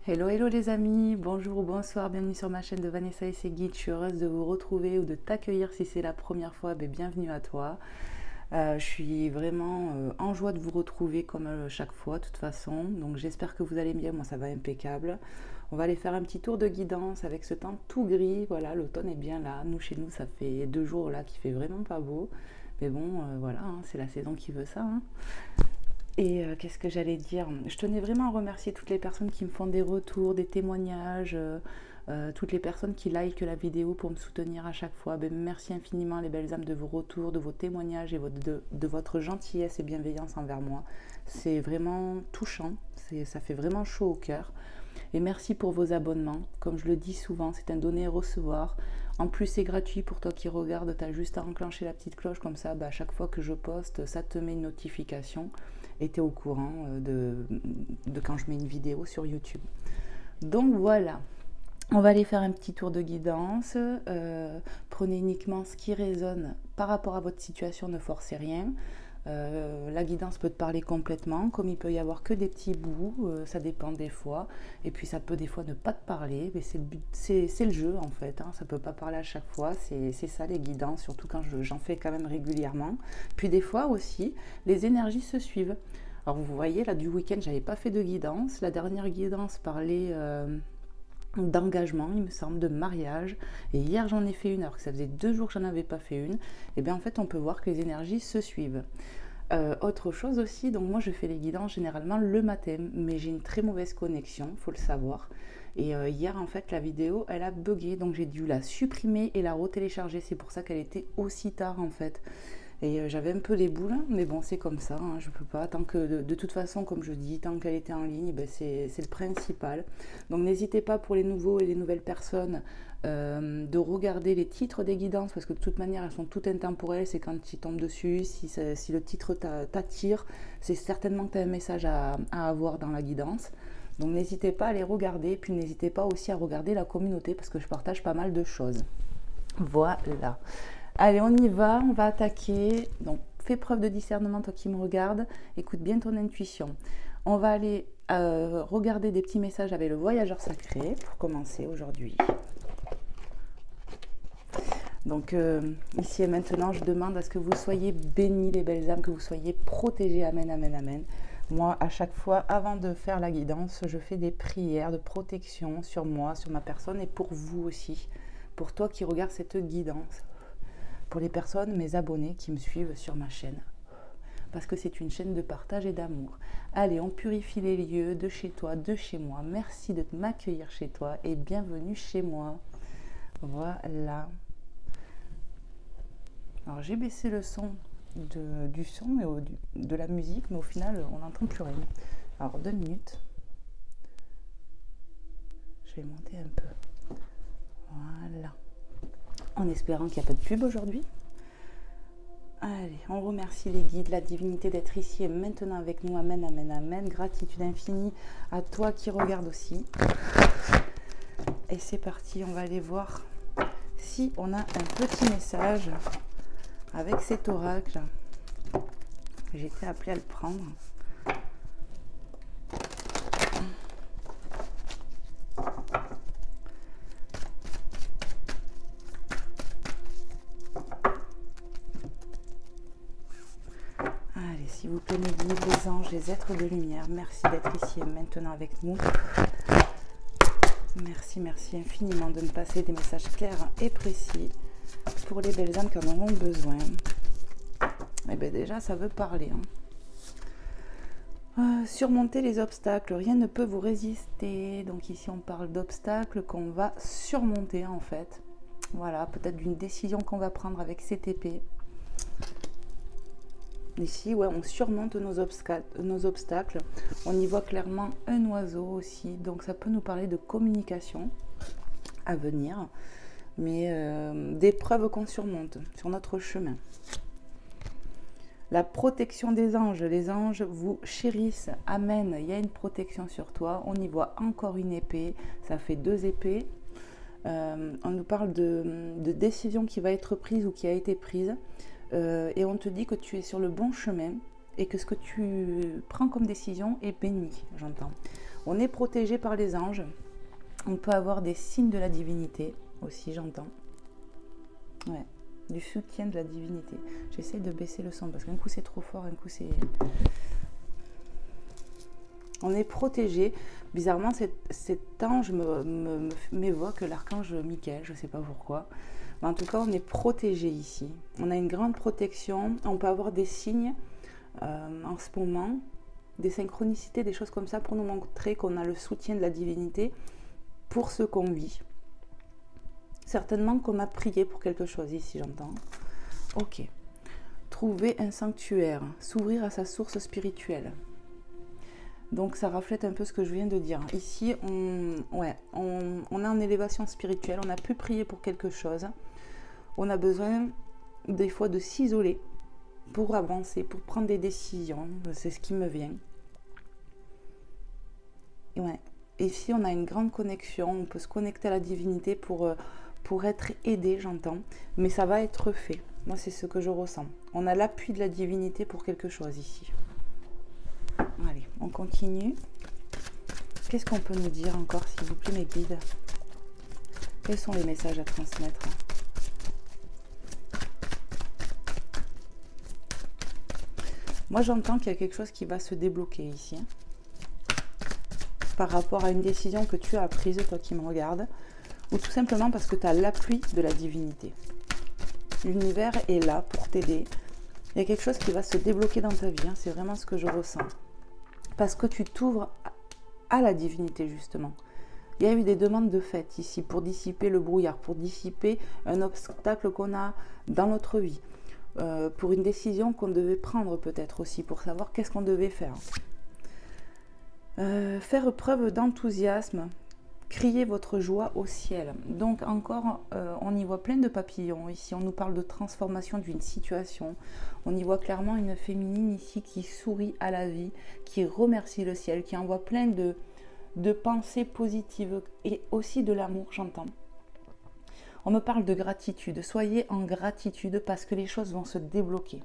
Hello, hello les amis, bonjour ou bonsoir, bienvenue sur ma chaîne de Vanessa et ses guides. Je suis heureuse de vous retrouver ou de t'accueillir si c'est la première fois, bienvenue à toi. Je suis vraiment en joie de vous retrouver comme chaque fois, de toute façon. Donc j'espère que vous allez bien, moi ça va impeccable. On va aller faire un petit tour de guidance avec ce temps tout gris. Voilà, l'automne est bien là. Nous, chez nous, ça fait 2 jours là qu'il fait vraiment pas beau. Mais bon, voilà, hein, c'est la saison qui veut ça, hein. Et qu'est-ce que j'allais dire? Je tenais vraiment à remercier toutes les personnes qui me font des retours, des témoignages, toutes les personnes qui likent la vidéo pour me soutenir à chaque fois. Ben, merci infiniment les belles âmes de vos retours, de vos témoignages et de votre gentillesse et bienveillance envers moi. C'est vraiment touchant, ça fait vraiment chaud au cœur. Et merci pour vos abonnements. Comme je le dis souvent, c'est un donner et recevoir. En plus, c'est gratuit pour toi qui regardes. Tu as juste à enclencher la petite cloche comme ça. À chaque fois que je poste, ça te met une notification et tu es au courant de quand je mets une vidéo sur YouTube. Donc voilà. On va aller faire un petit tour de guidance. Prenez uniquement ce qui résonne par rapport à votre situation, ne forcez rien. La guidance peut te parler complètement, comme il peut y avoir que des petits bouts, ça dépend des fois. Et puis ça peut des fois ne pas te parler, mais c'est le jeu en fait, hein. Ça peut pas parler à chaque fois, c'est ça les guidances, surtout quand j'en fais quand même régulièrement. Puis des fois aussi, les énergies se suivent. Alors vous voyez, là du week-end, j'avais pas fait de guidance. La dernière guidance parlait d'engagement, il me semble, de mariage. Et hier, j'en ai fait une, alors que ça faisait 2 jours que j'en avais pas fait une. Et bien en fait, on peut voir que les énergies se suivent. Autre chose aussi, donc moi je fais les guidances généralement le matin, mais j'ai une très mauvaise connexion, faut le savoir. Et hier en fait la vidéo elle a bugué, donc j'ai dû la supprimer et la retélécharger. C'est pour ça qu'elle était aussi tard en fait. Et j'avais un peu les boules, mais bon, c'est comme ça, hein, je peux pas. Tant que, de toute façon, comme je dis, tant qu'elle était en ligne, ben c'est le principal. Donc n'hésitez pas pour les nouveaux et les nouvelles personnes de regarder les titres des guidances, parce que de toute manière, elles sont toutes intemporelles. C'est quand tu tombes dessus, si le titre t'attire, c'est certainement que tu as un message à avoir dans la guidance. Donc n'hésitez pas à les regarder, puis n'hésitez pas aussi à regarder la communauté, parce que je partage pas mal de choses. Voilà. Allez, on y va, on va attaquer. Donc, fais preuve de discernement, toi qui me regardes. Écoute bien ton intuition. On va aller regarder des petits messages avec le voyageur sacré pour commencer aujourd'hui. Donc, ici et maintenant, je demande à ce que vous soyez bénis, les belles âmes, que vous soyez protégés. Amen, amen, amen. Moi, à chaque fois, avant de faire la guidance, je fais des prières de protection sur moi, sur ma personne et pour vous aussi. Pour toi qui regardes cette guidance. Pour les personnes, mes abonnés qui me suivent sur ma chaîne. Parce que c'est une chaîne de partage et d'amour. Allez, on purifie les lieux de chez toi, de chez moi. Merci de m'accueillir chez toi et bienvenue chez moi. Voilà. Alors j'ai baissé le son du son, mais de la musique, mais au final, on n'entend plus rien. Alors 2 minutes. Je vais monter un peu. Voilà. En espérant qu'il n'y a pas de pub aujourd'hui. Allez, on remercie les guides, la divinité d'être ici et maintenant avec nous. Amen, amen, amen. Gratitude infinie à toi qui regarde aussi. Et c'est parti, on va aller voir si on a un petit message avec cet oracle. J'ai été appelée à le prendre. Allez, s'il vous plaît, mes guides, les anges, les êtres de lumière, merci d'être ici et maintenant avec nous. Merci, merci infiniment de me passer des messages clairs et précis pour les belles âmes qui en auront besoin. Et bien déjà, ça veut parler. Surmonter les obstacles, rien ne peut vous résister. Donc ici, on parle d'obstacles qu'on va surmonter en fait. Voilà, peut-être d'une décision qu'on va prendre avec CTP. Ici, ouais, on surmonte nos obstacles. On y voit clairement un oiseau aussi. Donc ça peut nous parler de communication à venir. Mais d'épreuves qu'on surmonte sur notre chemin. La protection des anges. Les anges vous chérissent. Amen. Il y a une protection sur toi. On y voit encore une épée. Ça fait 2 épées. On nous parle de décision qui va être prise ou qui a été prise. Et on te dit que tu es sur le bon chemin et que ce que tu prends comme décision est béni, j'entends. On est protégé par les anges. On peut avoir des signes de la divinité aussi, j'entends. Ouais, du soutien de la divinité. J'essaie de baisser le son parce qu'un coup c'est trop fort, un coup c'est... On est protégé. Bizarrement, cet ange m'évoque l'archange Michael, je ne sais pas pourquoi. Mais en tout cas, on est protégé ici. On a une grande protection. On peut avoir des signes en ce moment, des synchronicités, des choses comme ça pour nous montrer qu'on a le soutien de la divinité pour ce qu'on vit. Certainement qu'on a prié pour quelque chose ici, j'entends. Ok. Trouver un sanctuaire, s'ouvrir à sa source spirituelle. Donc ça reflète un peu ce que je viens de dire. Ici, on est en élévation spirituelle, on a pu prier pour quelque chose. On a besoin des fois de s'isoler pour avancer, pour prendre des décisions. C'est ce qui me vient. Ouais. Ici, on a une grande connexion, on peut se connecter à la divinité pour être aidé, j'entends. Mais ça va être fait. Moi, c'est ce que je ressens. On a l'appui de la divinité pour quelque chose ici. Allez, on continue. Qu'est-ce qu'on peut nous dire encore, s'il vous plaît, mes guides? Quels sont les messages à transmettre? Moi, j'entends qu'il y a quelque chose qui va se débloquer ici. Par rapport à une décision que tu as prise, toi qui me regardes, ou tout simplement parce que tu as l'appui de la divinité. L'univers est là pour t'aider. Il y a quelque chose qui va se débloquer dans ta vie, hein, c'est vraiment ce que je ressens. Parce que tu t'ouvres à la divinité, justement. Il y a eu des demandes de fait ici pour dissiper le brouillard, pour dissiper un obstacle qu'on a dans notre vie, pour une décision qu'on devait prendre peut-être aussi, pour savoir qu'est-ce qu'on devait faire. Faire preuve d'enthousiasme, crier votre joie au ciel. Donc encore, on y voit plein de papillons ici. On nous parle de transformation d'une situation. On y voit clairement une féminine ici qui sourit à la vie, qui remercie le ciel, qui envoie plein de pensées positives et aussi de l'amour, j'entends. On me parle de gratitude. Soyez en gratitude parce que les choses vont se débloquer.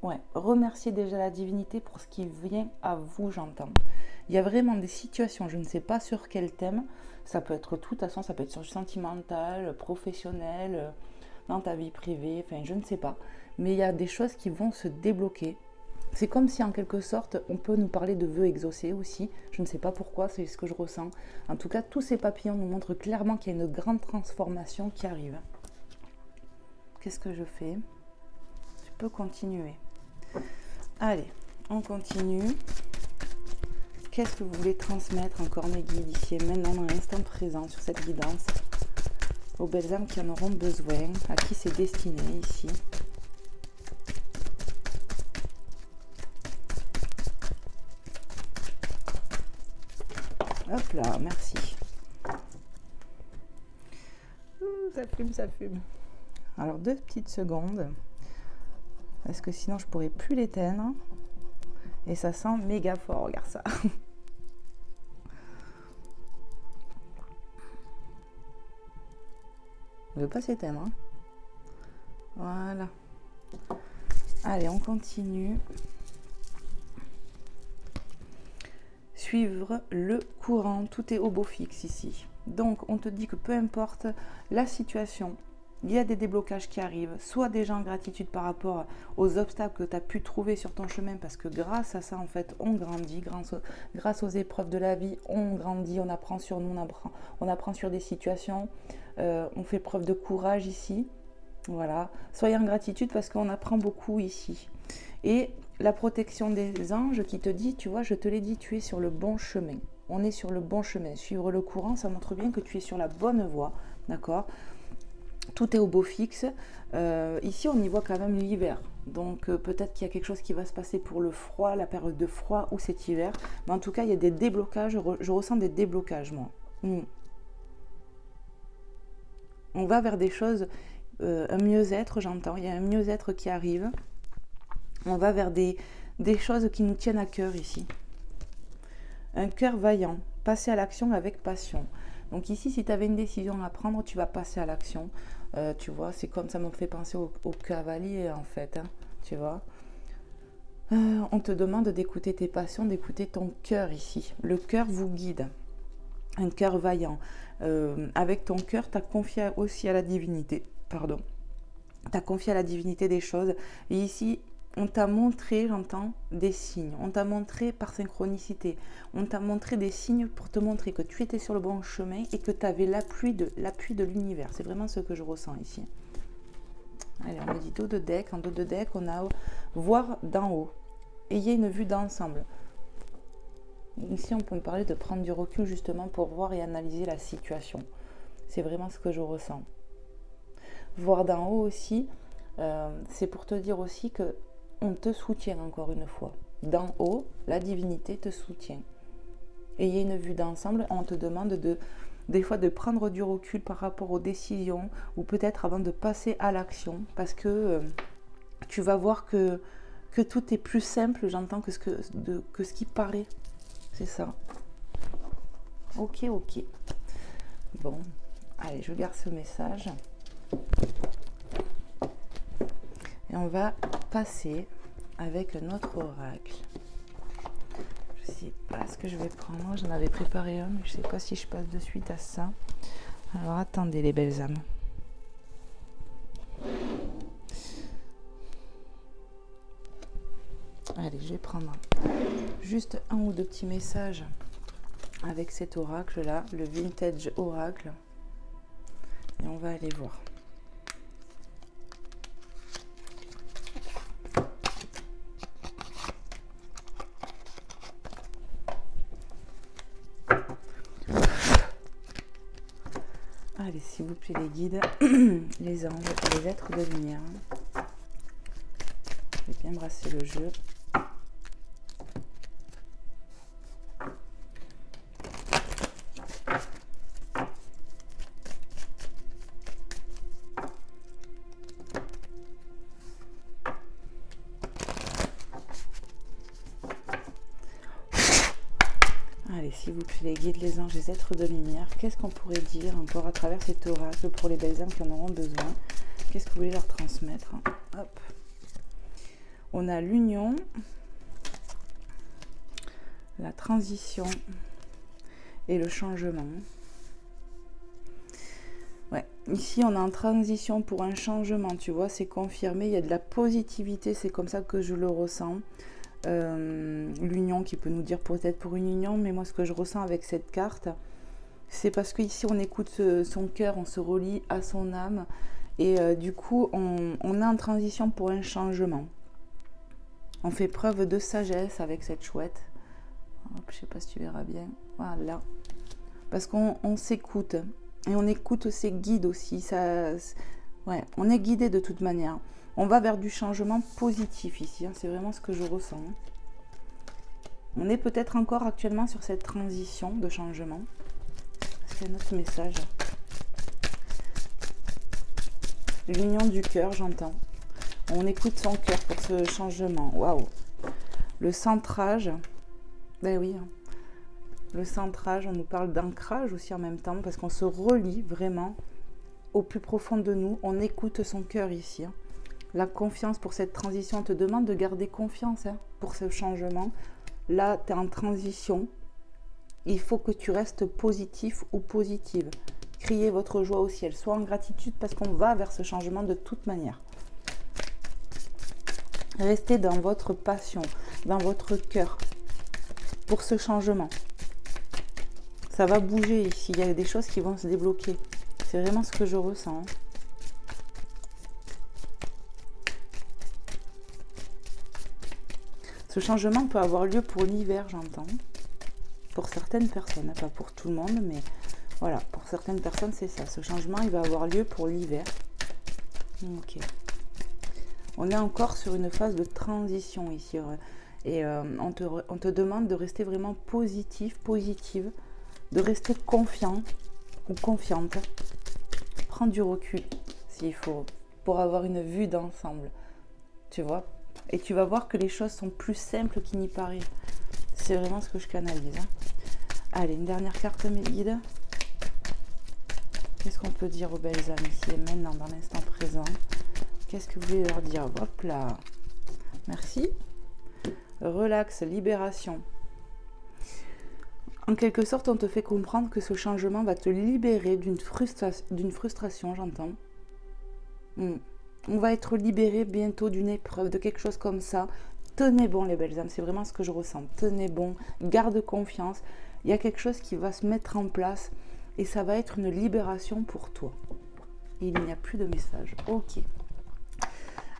Ouais, remerciez déjà la divinité pour ce qui vient à vous, j'entends. Il y a vraiment des situations, je ne sais pas sur quel thème, ça peut être tout, de toute façon, ça peut être sur le sentimental, professionnel, dans ta vie privée, enfin je ne sais pas. Mais il y a des choses qui vont se débloquer. C'est comme si en quelque sorte, on peut nous parler de vœux exaucés aussi. Je ne sais pas pourquoi, c'est ce que je ressens. En tout cas, tous ces papillons nous montrent clairement qu'il y a une grande transformation qui arrive. Qu'est-ce que je fais? Je peux continuer. Allez, on continue. Qu'est-ce que vous voulez transmettre encore, mes guides, ici et maintenant, dans l'instant présent, sur cette guidance, aux belles âmes qui en auront besoin, à qui c'est destiné ici? Hop là, merci. Ça fume, ça fume. Alors, 2 petites secondes. Parce que sinon, je pourrais plus l'éteindre. Et ça sent méga fort, regarde ça. Ne veut pas s'éteindre. Hein. Voilà. Allez, on continue. Suivre le courant. Tout est au beau fixe ici. Donc, on te dit que peu importe la situation, il y a des déblocages qui arrivent, soit déjà en gratitude par rapport aux obstacles que tu as pu trouver sur ton chemin, parce que grâce à ça, en fait, on grandit, grâce aux épreuves de la vie, on grandit, on apprend sur nous, on apprend sur des situations, on fait preuve de courage ici, voilà. Soyez en gratitude parce qu'on apprend beaucoup ici. Et la protection des anges qui te dit, tu vois, je te l'ai dit, tu es sur le bon chemin. On est sur le bon chemin. Suivre le courant, ça montre bien que tu es sur la bonne voie, d'accord ? Tout est au beau fixe. Ici, on y voit quand même l'hiver. Donc, peut-être qu'il y a quelque chose qui va se passer pour le froid, la période de froid ou cet hiver. Mais en tout cas, il y a des déblocages. Je ressens des déblocages, moi. On va vers des choses, un mieux-être, j'entends. Il y a un mieux-être qui arrive. On va vers des choses qui nous tiennent à cœur ici. Un cœur vaillant. Passer à l'action avec passion. Donc ici, si tu avais une décision à prendre, tu vas passer à l'action. Tu vois, c'est comme ça me fait penser au cavalier en fait. Hein, tu vois. On te demande d'écouter tes passions, d'écouter ton cœur ici. Le cœur vous guide. Un cœur vaillant. Avec ton cœur, tu as confié aussi à la divinité. Pardon. Tu as confié à la divinité des choses. Et ici, on t'a montré, j'entends, des signes. On t'a montré par synchronicité. On t'a montré des signes pour te montrer que tu étais sur le bon chemin et que tu avais l'appui de l'univers. C'est vraiment ce que je ressens ici. Allez, on me dit dos de deck. En dos de deck, on a voir d'en haut. Ayez une vue d'ensemble. Ici, on peut me parler de prendre du recul justement pour voir et analyser la situation. C'est vraiment ce que je ressens. Voir d'en haut aussi, c'est pour te dire aussi que on te soutient encore une fois. D'en haut, la divinité te soutient. Ayez une vue d'ensemble, on te demande des fois de prendre du recul par rapport aux décisions ou peut-être avant de passer à l'action parce que tu vas voir que tout est plus simple, j'entends, que ce qui paraît. C'est ça. Ok. Bon, allez, je garde ce message. Et on va passer avec notre oracle. Je ne sais pas ce que je vais prendre. J'en avais préparé un, mais je ne sais pas si je passe de suite à ça. Alors attendez les belles âmes. Allez, je vais prendre juste un ou deux petits messages avec cet oracle-là, le Vintage Oracle. Et on va aller voir. Allez, s'il vous plaît, les guides, les anges, les êtres de lumière. Je vais bien brasser le jeu. Allez, s'il vous plaît, les guides, les anges, les êtres de lumière, qu'est-ce qu'on pourrait dire encore à travers cet oracle pour les belles âmes qui en auront besoin? Qu'est-ce que vous voulez leur transmettre? Hop. On a l'union, la transition et le changement. Ouais, ici on est en transition pour un changement, tu vois, c'est confirmé, il y a de la positivité, c'est comme ça que je le ressens. L'union qui peut nous dire peut-être pour une union, mais moi ce que je ressens avec cette carte, c'est parce qu'ici on écoute son cœur, on se relie à son âme et du coup on est en transition pour un changement. On fait preuve de sagesse avec cette chouette. Hop, je sais pas si tu verras bien. Voilà. Parce qu'on s'écoute et on écoute ses guides aussi. Ça, ouais, on est guidé de toute manière. On va vers du changement positif ici, hein, c'est vraiment ce que je ressens. On est peut-être encore actuellement sur cette transition de changement. C'est notre message. L'union du cœur, j'entends. On écoute son cœur pour ce changement. Waouh! Le centrage. Ben oui. Hein. Le centrage, on nous parle d'ancrage aussi en même temps, parce qu'on se relie vraiment au plus profond de nous. On écoute son cœur ici. Hein. La confiance pour cette transition, on te demande de garder confiance hein, pour ce changement. Là, tu es en transition. Il faut que tu restes positif ou positive. Criez votre joie au ciel. Sois en gratitude parce qu'on va vers ce changement de toute manière. Restez dans votre passion, dans votre cœur pour ce changement. Ça va bouger ici. Il y a des choses qui vont se débloquer. C'est vraiment ce que je ressens. Hein. Ce changement peut avoir lieu pour l'hiver, j'entends. Pour certaines personnes, pas pour tout le monde, mais voilà, pour certaines personnes, c'est ça. Ce changement, il va avoir lieu pour l'hiver. Ok. On est encore sur une phase de transition ici. Et on te demande de rester vraiment positif, positive, de rester confiant ou confiante. Prends du recul, s'il faut, pour avoir une vue d'ensemble. Tu vois ? Et tu vas voir que les choses sont plus simples qu'il n'y paraît. C'est vraiment ce que je canalise. Hein. Allez, une dernière carte, mes guides. Qu'est-ce qu'on peut dire aux belles âmes ici et maintenant, dans l'instant présent? Qu'est-ce que vous voulez leur dire? Hop là. Merci. relax, libération. En quelque sorte, on te fait comprendre que ce changement va te libérer d'une frustration, j'entends. On va être libéré bientôt d'une épreuve, de quelque chose comme ça. Tenez bon les belles âmes, c'est vraiment ce que je ressens. Tenez bon, garde confiance. Il y a quelque chose qui va se mettre en place et ça va être une libération pour toi. Il n'y a plus de message. Ok.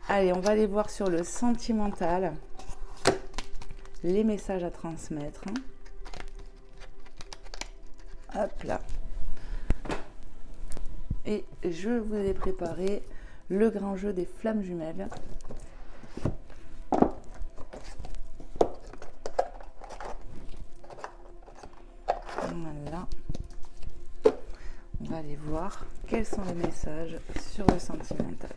Allez, on va aller voir sur le sentimental. Les messages à transmettre. Hop là. Et je vous ai préparé le grand jeu des flammes jumelles. Voilà. On va aller voir quels sont les messages sur le sentimental.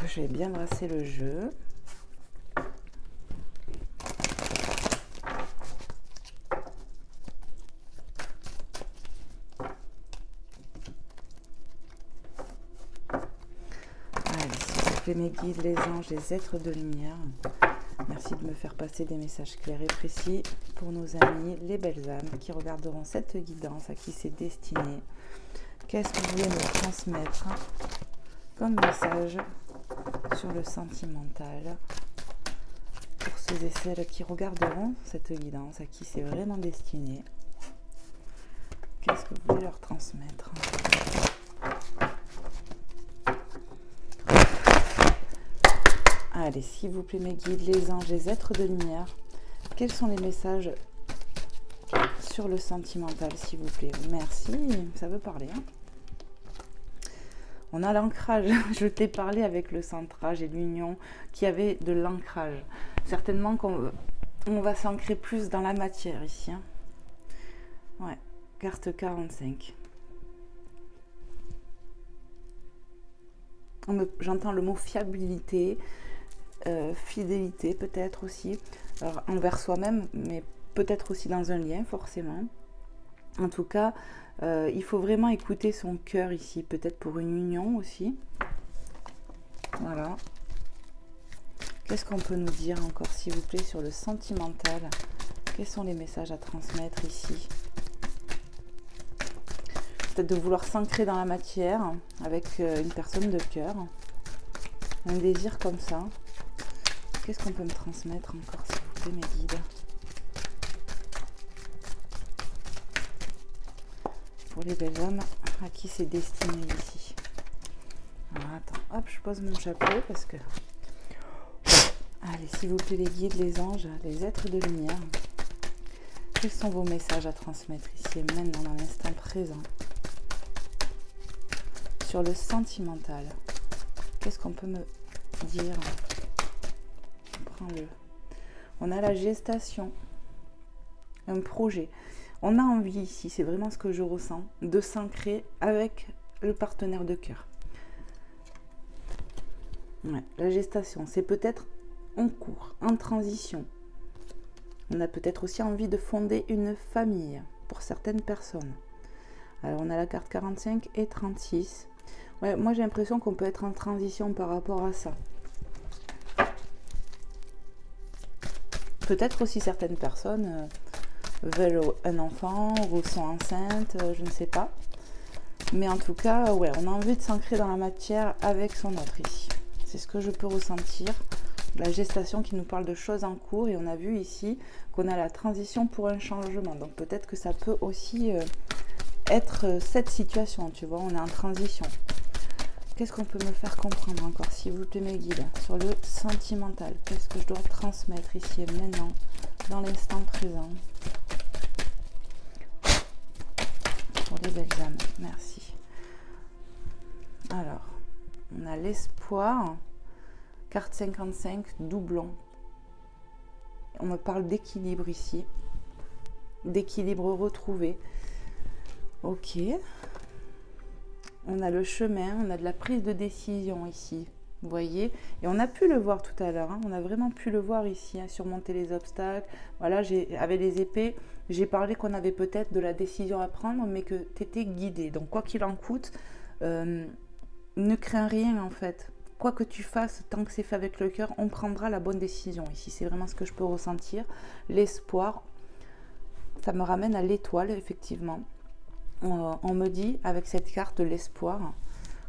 Je vais bien brasser le jeu. Mes guides, les anges, les êtres de lumière, merci de me faire passer des messages clairs et précis pour nos amis, les belles âmes qui regarderont cette guidance, à qui c'est destiné. Qu'est-ce que vous voulez me transmettre comme message sur le sentimental pour ceux et celles qui regarderont cette guidance, à qui c'est vraiment destiné? Qu'est-ce que vous voulez leur transmettre? Allez, s'il vous plaît, mes guides, les anges, les êtres de lumière, quels sont les messages sur le sentimental, s'il vous plaît? Merci, ça veut parler. Hein. On a l'ancrage. Je t'ai parlé avec le centrage et l'union qui avait de l'ancrage. Certainement qu'on va s'ancrer plus dans la matière ici. Hein. Ouais, carte 45. J'entends le mot fiabilité. Fidélité peut-être aussi, alors, envers soi-même, mais peut-être aussi dans un lien forcément. En tout cas, il faut vraiment écouter son cœur ici, peut-être pour une union aussi. Voilà. Qu'est-ce qu'on peut nous dire encore, s'il vous plaît, sur le sentimental? Quels sont les messages à transmettre ici? Peut-être de vouloir s'ancrer dans la matière avec une personne de cœur. Un désir comme ça. Qu'est-ce qu'on peut me transmettre encore, s'il vous plaît, mes guides? Pour les belles âmes à qui c'est destiné ici. Alors, attends, hop, je pose mon chapeau parce que... Allez, s'il vous plaît, les guides, les anges, les êtres de lumière. Quels sont vos messages à transmettre ici et maintenant, dans l'instant présent? Sur le sentimental, qu'est-ce qu'on peut me dire? On a la gestation, un projet. On a envie ici, c'est vraiment ce que je ressens, de s'ancrer avec le partenaire de cœur. Ouais, la gestation, c'est peut-être en cours, en transition. On a peut-être aussi envie de fonder une famille pour certaines personnes. Alors on a la carte 45 et 36. Ouais, moi j'ai l'impression qu'on peut être en transition par rapport à ça. Peut-être aussi certaines personnes veulent un enfant ou sont enceintes, je ne sais pas. Mais en tout cas, ouais, on a envie de s'ancrer dans la matière avec son autre ici. C'est ce que je peux ressentir. La gestation qui nous parle de choses en cours. Et on a vu ici qu'on a la transition pour un changement. Donc peut-être que ça peut aussi être cette situation, tu vois, on est en transition. Qu'est-ce qu'on peut me faire comprendre encore, s'il vous plaît, mes guides, sur le sentimental? Qu'est-ce que je dois transmettre ici et maintenant, dans l'instant présent? Pour les belles âmes, merci. Alors, on a l'espoir, carte 55, doublon. On me parle d'équilibre ici, d'équilibre retrouvé. Ok. On a le chemin, on a de la prise de décision ici, vous voyez. Et on a pu le voir tout à l'heure, hein, on a vraiment pu le voir ici, hein, surmonter les obstacles. Voilà, avec les épées, j'ai parlé qu'on avait peut-être de la décision à prendre, mais que tu étais guidé. Donc quoi qu'il en coûte, Ne crains rien en fait. Quoi que tu fasses, tant que c'est fait avec le cœur, on prendra la bonne décision ici. C'est vraiment ce que je peux ressentir. L'espoir, ça me ramène à l'étoile, effectivement. On me dit, avec cette carte de l'espoir,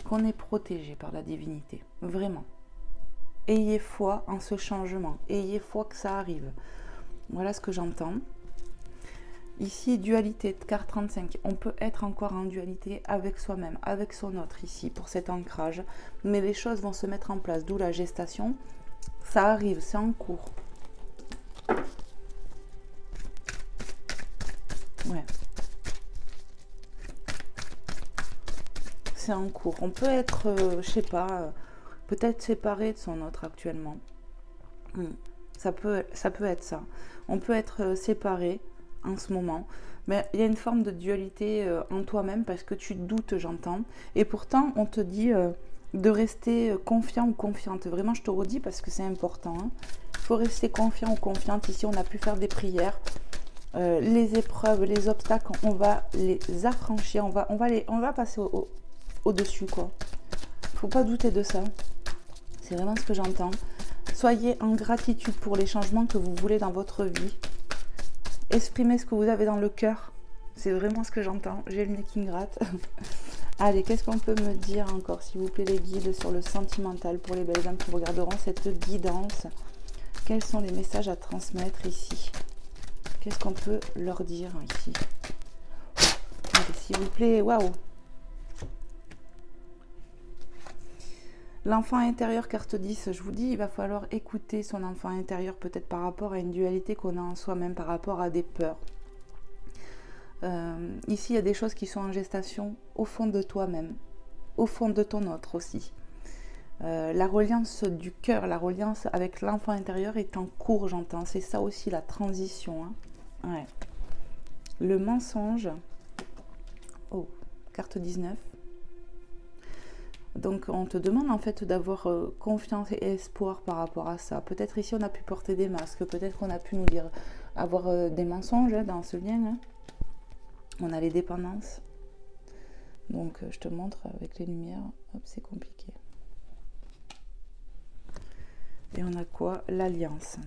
qu'on est protégé par la divinité. Vraiment. Ayez foi en ce changement. Ayez foi que ça arrive. Voilà ce que j'entends. Ici, dualité, carte 35. On peut être encore en dualité avec soi-même, avec son autre ici, pour cet ancrage. Mais les choses vont se mettre en place, d'où la gestation. Ça arrive, c'est en cours. Ouais. C'est en cours. On peut être, je sais pas, peut-être séparé de son autre actuellement. Ça peut être ça. On peut être séparé en ce moment, mais il y a une forme de dualité en toi-même parce que tu doutes, j'entends, et pourtant on te dit de rester confiant ou confiante. Vraiment, je te redis parce que c'est important, hein. Il faut rester confiant ou confiante. Ici, on a pu faire des prières. Les épreuves, les obstacles, on va les affranchir, on va passer au-dessus, quoi. Faut pas douter de ça. C'est vraiment ce que j'entends. Soyez en gratitude pour les changements que vous voulez dans votre vie. Exprimez ce que vous avez dans le cœur. C'est vraiment ce que j'entends. J'ai le nez qui me gratte. Allez, qu'est-ce qu'on peut me dire encore, s'il vous plaît, les guides, sur le sentimental pour les belles âmes qui regarderont cette guidance? Quels sont les messages à transmettre ici? Qu'est-ce qu'on peut leur dire ici? Allez, s'il vous plaît, waouh! L'enfant intérieur, carte 10, je vous dis, il va falloir écouter son enfant intérieur, peut-être par rapport à une dualité qu'on a en soi-même, par rapport à des peurs. Ici, il y a des choses qui sont en gestation au fond de toi-même, au fond de ton autre aussi. La reliance du cœur, la reliance avec l'enfant intérieur est en cours, j'entends. C'est ça aussi la transition, hein. Ouais. Le mensonge. Oh, carte 19. Donc on te demande en fait d'avoir confiance et espoir par rapport à ça. Peut-être ici on a pu porter des masques, peut-être qu'on a pu nous dire avoir des mensonges dans ce lien, hein. On a les dépendances. Donc je te montre avec les lumières. Hop, c'est compliqué. Et on a quoi? L'alliance.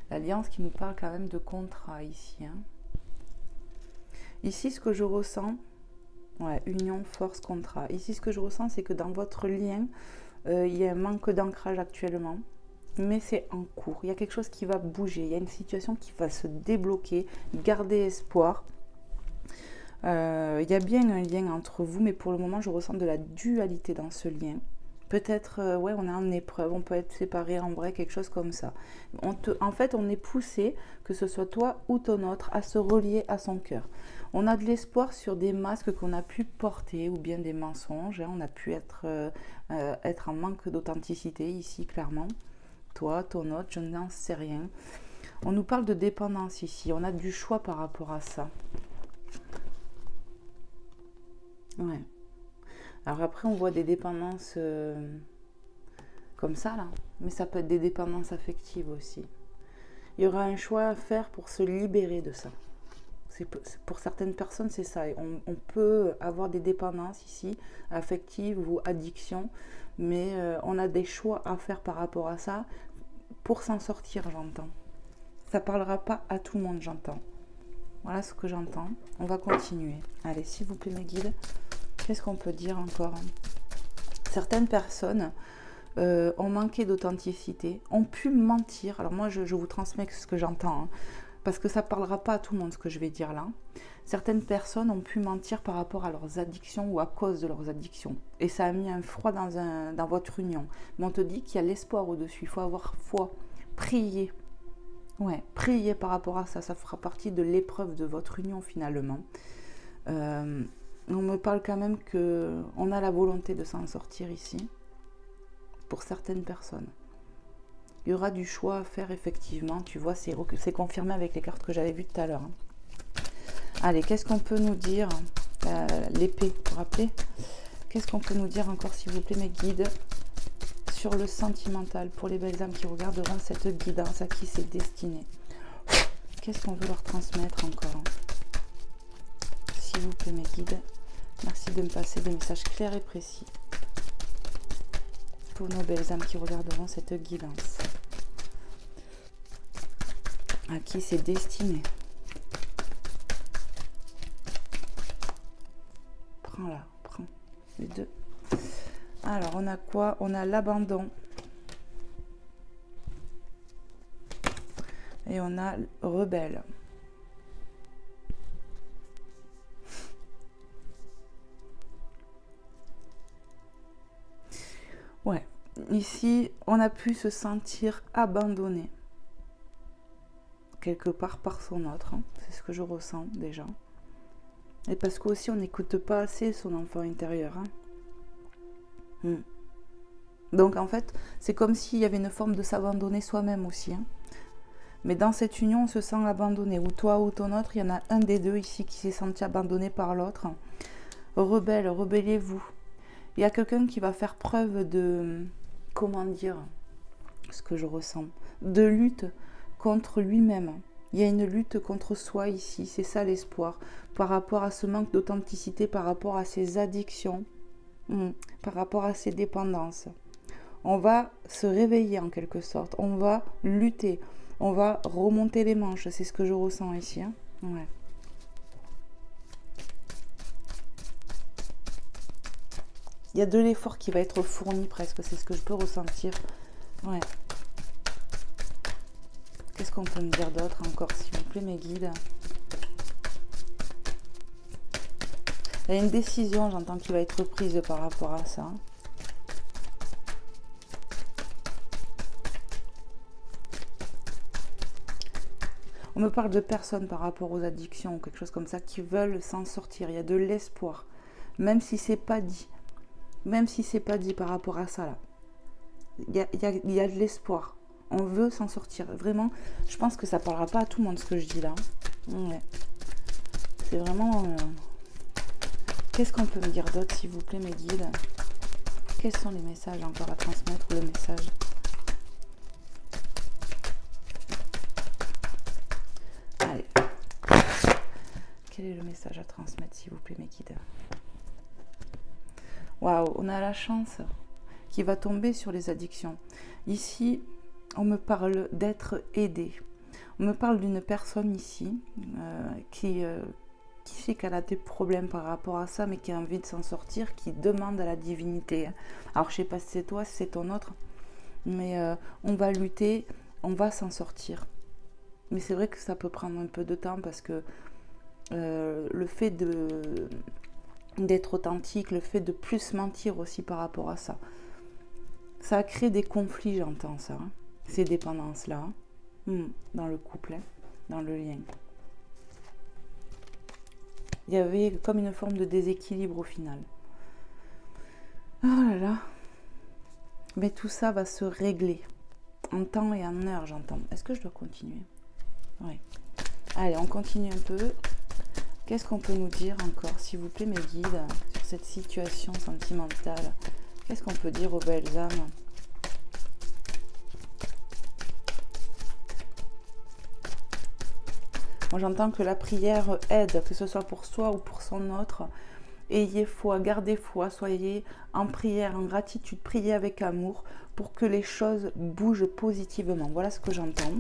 L'alliance qui nous parle quand même de contrat ici, hein. Ici, ce que je ressens, ouais, union, force, contrat. Ici, ce que je ressens, c'est que dans votre lien, il y a un manque d'ancrage actuellement, mais c'est en cours. Il y a quelque chose qui va bouger, il y a une situation qui va se débloquer. Gardez espoir. Il y a bien un lien entre vous, mais pour le moment, je ressens de la dualité dans ce lien. Peut-être, ouais, on est en épreuve, on peut être séparés en vrai, quelque chose comme ça. En fait, on est poussé, que ce soit toi ou ton autre, à se relier à son cœur. On a de l'espoir sur des masques qu'on a pu porter, ou bien des mensonges, hein. On a pu être en manque d'authenticité ici, clairement. Toi, ton autre, je n'en sais rien. On nous parle de dépendance ici, on a du choix par rapport à ça. Ouais. Alors après, on voit des dépendances comme ça, là. Mais ça peut être des dépendances affectives aussi. Il y aura un choix à faire pour se libérer de ça. Pour certaines personnes, c'est ça. On peut avoir des dépendances ici, affectives ou addictions. Mais on a des choix à faire par rapport à ça pour s'en sortir, j'entends. Ça ne parlera pas à tout le monde, j'entends. Voilà ce que j'entends. On va continuer. Allez, s'il vous plaît, mes guides. Qu'est-ce qu'on peut dire encore? Certaines personnes ont manqué d'authenticité, ont pu mentir. Alors moi, je vous transmets ce que j'entends, hein, parce que ça ne parlera pas à tout le monde ce que je vais dire là. Certaines personnes ont pu mentir par rapport à leurs addictions ou à cause de leurs addictions. Et ça a mis un froid dans votre union. Mais on te dit qu'il y a l'espoir au-dessus. Il faut avoir foi, prier. Ouais, prier par rapport à ça. Ça fera partie de l'épreuve de votre union finalement. On me parle quand même qu'on a la volonté de s'en sortir ici, pour certaines personnes. Il y aura du choix à faire effectivement, tu vois, c'est confirmé avec les cartes que j'avais vues tout à l'heure. Allez, qu'est-ce qu'on peut nous dire? L'épée, vous vous rappelez? Qu'est-ce qu'on peut nous dire encore, s'il vous plaît, mes guides, sur le sentimental, pour les belles âmes qui regarderont cette guidance, à qui c'est destiné? Qu'est-ce qu'on veut leur transmettre encore? S'il vous plaît, mes guides. Merci de me passer des messages clairs et précis pour nos belles âmes qui regarderont cette guidance. À qui c'est destiné? Prends-la, prends les deux. Alors, on a quoi? On a l'abandon. Et on a rebelle. Ouais, ici, on a pu se sentir abandonné. Quelque part par son autre. Hein. C'est ce que je ressens déjà. Et parce qu'aussi, on n'écoute pas assez son enfant intérieur. Hein. Donc, en fait, c'est comme s'il y avait une forme de s'abandonner soi-même aussi. Hein. Mais dans cette union, on se sent abandonné. Ou toi ou ton autre, il y en a un des deux ici qui s'est senti abandonné par l'autre. Rebelle, rebellez-vous. Il y a quelqu'un qui va faire preuve de, comment dire, ce que je ressens, de lutte contre lui-même. Il y a une lutte contre soi ici, c'est ça l'espoir, par rapport à ce manque d'authenticité, par rapport à ses addictions, par rapport à ses dépendances. On va se réveiller en quelque sorte, on va lutter, on va remonter les manches, c'est ce que je ressens ici. Hein. Ouais. Il y a de l'effort qui va être fourni presque, c'est ce que je peux ressentir. Ouais. Qu'est-ce qu'on peut me dire d'autre encore, s'il vous plaît, mes guides? Il y a une décision, j'entends, qui va être prise par rapport à ça. On me parle de personnes par rapport aux addictions ou quelque chose comme ça qui veulent s'en sortir. Il y a de l'espoir, même si c'est pas dit. Même si c'est pas dit par rapport à ça là. Il y a de l'espoir. On veut s'en sortir. Vraiment, je pense que ça parlera pas à tout le monde ce que je dis là. Ouais. C'est vraiment... Qu'est-ce qu'on peut me dire d'autre, s'il vous plaît, mes guides? Quels sont les messages encore à transmettre ou le message? Allez. Quel est le message à transmettre, s'il vous plaît, mes guides? Waouh, on a la chance qui va tomber sur les addictions. Ici, on me parle d'être aidé. On me parle d'une personne ici qui sait qu'elle a des problèmes par rapport à ça, mais qui a envie de s'en sortir, qui demande à la divinité. Alors, je ne sais pas si c'est toi, si c'est ton autre, mais on va lutter, on va s'en sortir. Mais c'est vrai que ça peut prendre un peu de temps parce que le fait d'être authentique, le fait de plus mentir aussi par rapport à ça, ça crée des conflits, j'entends ça, hein, ces dépendances-là, dans le couple, hein, dans le lien. Il y avait comme une forme de déséquilibre au final. Oh là là. Mais tout ça va se régler en temps et en heure, j'entends. Est-ce que je dois continuer? Oui. Allez, on continue un peu. Qu'est-ce qu'on peut nous dire encore, s'il vous plaît, mes guides, sur cette situation sentimentale? Qu'est-ce qu'on peut dire aux belles âmes? Moi, j'entends que la prière aide, que ce soit pour soi ou pour son autre. Ayez foi, gardez foi, soyez en prière, en gratitude, priez avec amour pour que les choses bougent positivement. Voilà ce que j'entends.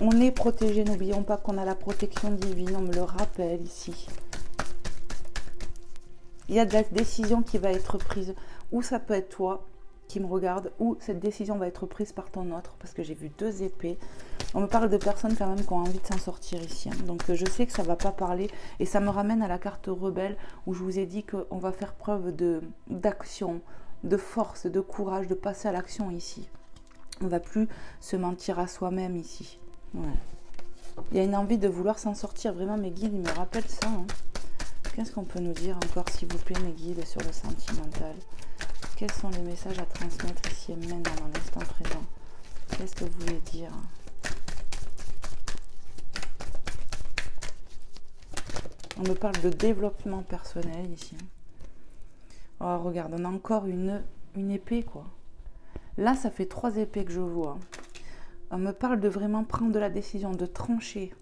On est protégé, n'oublions pas qu'on a la protection divine, on me le rappelle ici. Il y a de la décision qui va être prise, ou ça peut être toi qui me regarde, ou cette décision va être prise par ton autre, parce que j'ai vu 2 épées. On me parle de personnes quand même qui ont envie de s'en sortir ici. Hein. Donc je sais que ça ne va pas parler, et ça me ramène à la carte rebelle, où je vous ai dit qu'on va faire preuve d'action, de force, de courage, de passer à l'action ici. On ne va plus se mentir à soi-même ici. Ouais. Il y a une envie de vouloir s'en sortir. Vraiment, mes guides, ils me rappellent ça. Hein. Qu'est-ce qu'on peut nous dire encore, s'il vous plaît, mes guides, sur le sentimental? Quels sont les messages à transmettre ici et maintenant, dans l'instant présent? Qu'est-ce que vous voulez dire? On me parle de développement personnel ici. Oh, regarde, on a encore une épée, quoi. Là, ça fait 3 épées que je vois. On me parle de vraiment prendre de la décision, de trancher.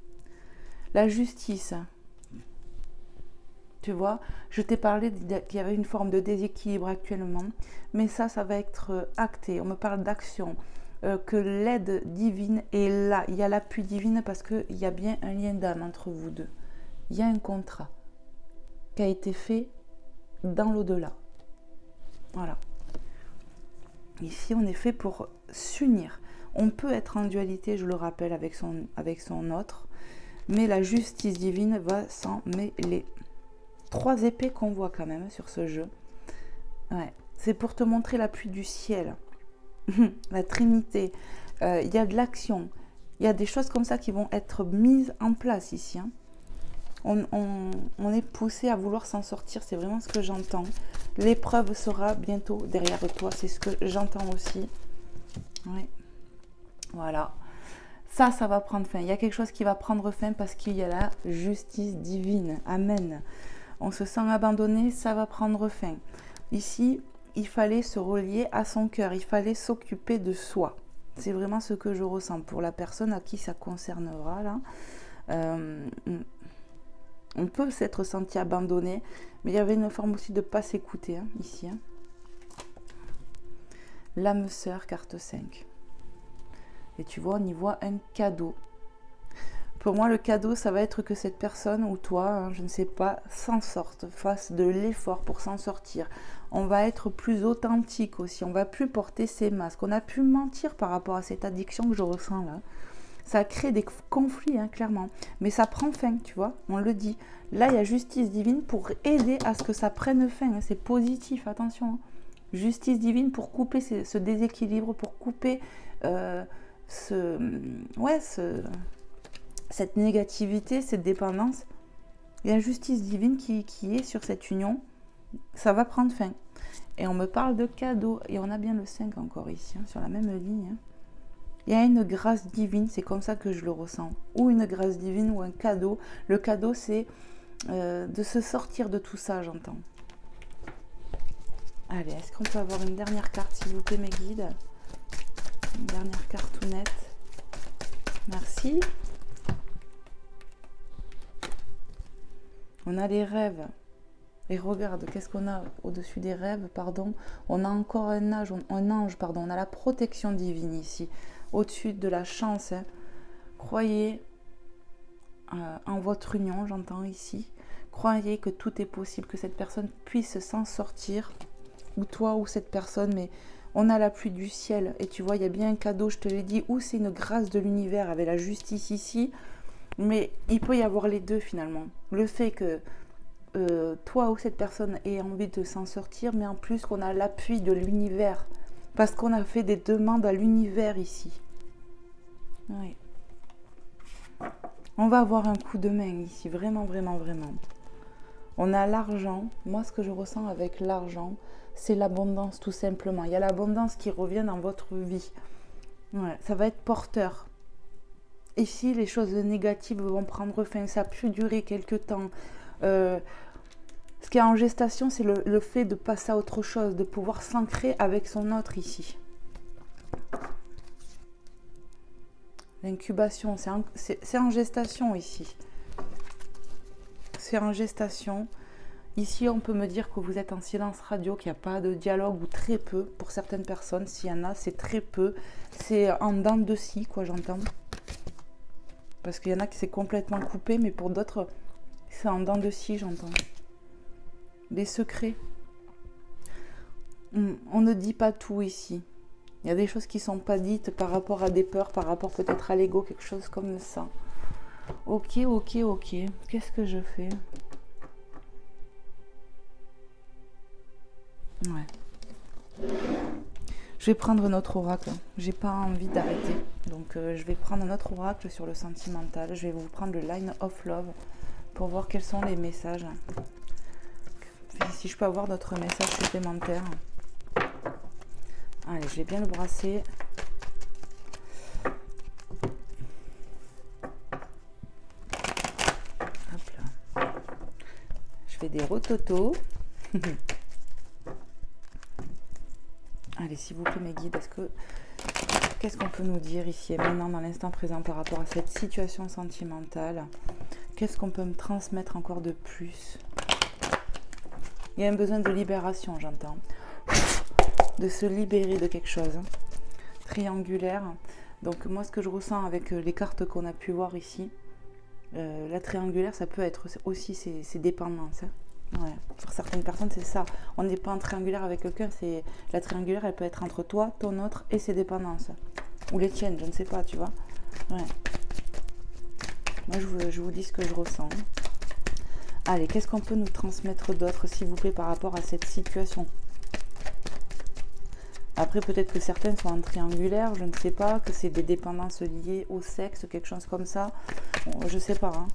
La justice. Tu vois, je t'ai parlé qu'il y avait une forme de déséquilibre actuellement, mais ça va être acté. On me parle d'action, que l'aide divine est là. Il y a l'appui divin parce qu'il y a bien un lien d'âme entre vous deux. Il y a un contrat qui a été fait dans l'au-delà. Voilà. Ici, on est fait pour s'unir. On peut être en dualité, je le rappelle, avec son autre, mais la justice divine va s'en mêler. 3 épées qu'on voit quand même sur ce jeu. Ouais. C'est pour te montrer l'appui du ciel. La Trinité. Il y a de l'action. Il y a des choses comme ça qui vont être mises en place ici. Hein. On est poussé à vouloir s'en sortir. C'est vraiment ce que j'entends. L'épreuve sera bientôt derrière toi. C'est ce que j'entends aussi. Ouais. Voilà. Ça va prendre fin. Il y a quelque chose qui va prendre fin parce qu'il y a la justice divine. Amen. On se sent abandonné, ça va prendre fin. Ici, il fallait se relier à son cœur, il fallait s'occuper de soi. C'est vraiment ce que je ressens pour la personne à qui ça concernera. Là. On peut s'être senti abandonné, mais il y avait une forme aussi de ne pas s'écouter, hein, ici. Hein. L'âme sœur, carte 5. Et tu vois, on y voit un cadeau. Pour moi, le cadeau, ça va être que cette personne ou toi, hein, je ne sais pas, s'en sorte, fasse de l'effort pour s'en sortir. On va être plus authentique aussi. On va plus porter ces masques. On a pu mentir par rapport à cette addiction que je ressens là. Ça crée des conflits, hein, clairement. Mais ça prend fin, tu vois, on le dit. Là, il y a justice divine pour aider à ce que ça prenne fin. Hein. C'est positif, attention. Hein. Justice divine pour couper ce déséquilibre, pour couper cette négativité, cette dépendance. Il y a justice divine qui est sur cette union. Ça va prendre fin. Et on me parle de cadeau. Et on a bien le 5 encore ici, hein, sur la même ligne. Hein. Il y a une grâce divine, c'est comme ça que je le ressens. Ou une grâce divine ou un cadeau. Le cadeau, c'est de se sortir de tout ça, j'entends. Allez, est-ce qu'on peut avoir une dernière carte, s'il vous plaît, mes guides? Une dernière cartounette. Merci. On a les rêves. Et regarde, qu'est-ce qu'on a au-dessus des rêves, pardon. On a encore un ange, pardon. On a la protection divine ici. Au-dessus de la chance. Hein. Croyez en votre union, j'entends ici. Croyez que tout est possible, que cette personne puisse s'en sortir. Ou toi ou cette personne, mais on a l'appui du ciel. Et tu vois, il y a bien un cadeau, je te l'ai dit, ou c'est une grâce de l'univers avec la justice ici. Mais il peut y avoir les deux finalement. Le fait que toi ou cette personne ait envie de s'en sortir, mais en plus qu'on a l'appui de l'univers. Parce qu'on a fait des demandes à l'univers ici. Oui. On va avoir un coup de main ici, vraiment, vraiment, vraiment. On a l'argent. Moi, ce que je ressens avec l'argent, c'est l'abondance tout simplement. Il y a l'abondance qui revient dans votre vie. Ouais, ça va être porteur. Ici, les choses négatives vont prendre fin. Ça a pu durer quelques temps. Ce qui est en gestation, c'est le fait de passer à autre chose, de pouvoir s'ancrer avec son autre ici. L'incubation, c'est en gestation ici. C'est en gestation. Ici, on peut me dire que vous êtes en silence radio, qu'il n'y a pas de dialogue ou très peu. Pour certaines personnes, s'il y en a, c'est très peu. C'est en dents de scie, quoi, j'entends. Parce qu'il y en a qui c'est complètement coupé, mais pour d'autres, c'est en dents de scie, j'entends. Des secrets. On ne dit pas tout ici. Il y a des choses qui ne sont pas dites par rapport à des peurs, par rapport peut-être à l'ego, quelque chose comme ça. Ok, ok, ok. Qu'est-ce que je fais? Ouais. Je vais prendre notre oracle. J'ai pas envie d'arrêter. Donc je vais prendre notre oracle sur le sentimental. Je vais vous prendre le Line of Love pour voir quels sont les messages. Si je peux avoir d'autres messages supplémentaires. Allez, je vais bien le brasser. Hop là. Je fais des rototos. Allez, s'il vous plaît, mes guides, qu'est-ce qu'on peut nous dire ici et maintenant, dans l'instant présent, par rapport à cette situation sentimentale? Qu'est-ce qu'on peut me transmettre encore de plus? Il y a un besoin de libération, j'entends. De se libérer de quelque chose. Triangulaire. Donc moi, ce que je ressens avec les cartes qu'on a pu voir ici, la triangulaire, ça peut être aussi ses dépendances. Hein. Ouais. Pour certaines personnes, c'est ça. On n'est pas en triangulaire avec quelqu'un. La triangulaire, elle peut être entre toi, ton autre et ses dépendances. Ou les tiennes, je ne sais pas, tu vois. Ouais. Moi, je vous dis ce que je ressens. Allez, qu'est-ce qu'on peut nous transmettre d'autre, s'il vous plaît, par rapport à cette situation? Après, peut-être que certaines sont en triangulaire, je ne sais pas, que c'est des dépendances liées au sexe, quelque chose comme ça. Bon, je ne sais pas, hein.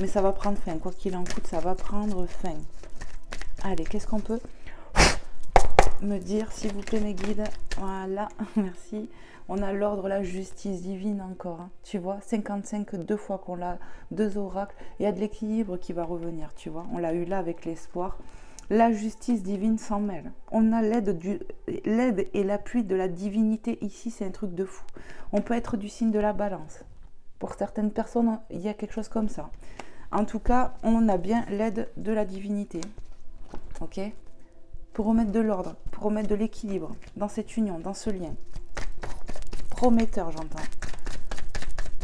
Mais ça va prendre fin. Quoi qu'il en coûte, ça va prendre fin. Allez, qu'est-ce qu'on peut me dire, s'il vous plaît, mes guides? Voilà, merci. On a l'ordre, la justice divine encore. Hein. Tu vois, 55, deux fois qu'on l'a, deux oracles. Il y a de l'équilibre qui va revenir, tu vois. On l'a eu là avec l'espoir. La justice divine s'en mêle. On a l'aide et l'appui de la divinité ici, c'est un truc de fou. On peut être du signe de la balance. Pour certaines personnes, il y a quelque chose comme ça. En tout cas, on a bien l'aide de la divinité. Ok? Pour remettre de l'ordre, pour remettre de l'équilibre dans cette union, dans ce lien. Prometteur, j'entends.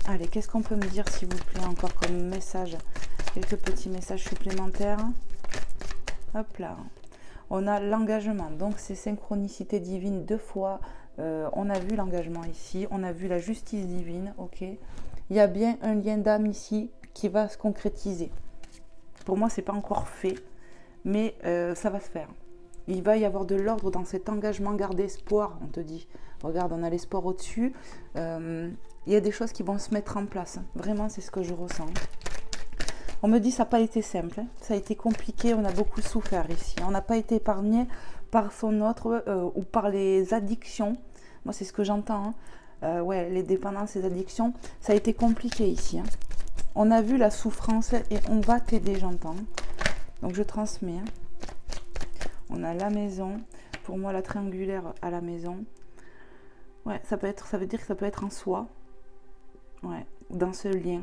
Allez, qu'est-ce qu'on peut me dire, s'il vous plaît, encore comme message? Quelques petits messages supplémentaires. Hop là, on a l'engagement, donc c'est synchronicité divine deux fois. On a vu l'engagement ici, on a vu la justice divine, ok. Il y a bien un lien d'âme ici qui va se concrétiser. Pour moi, c'est pas encore fait, mais ça va se faire. Il va y avoir de l'ordre dans cet engagement, garde espoir, on te dit. Regarde, on a l'espoir au-dessus. Il y a des choses qui vont se mettre en place. Vraiment, c'est ce que je ressens. On me dit que ça n'a pas été simple, hein. Ça a été compliqué, on a beaucoup souffert ici. On n'a pas été épargné par son autre ou par les addictions. Moi, c'est ce que j'entends. Hein. Ouais, les dépendances, les addictions, ça a été compliqué ici. Hein. On a vu la souffrance et on va t'aider, j'entends. Donc, je transmets. Hein. On a la maison. Pour moi, la triangulaire à la maison. Ouais, ça veut dire que ça peut être en soi. Ouais, dans ce lien.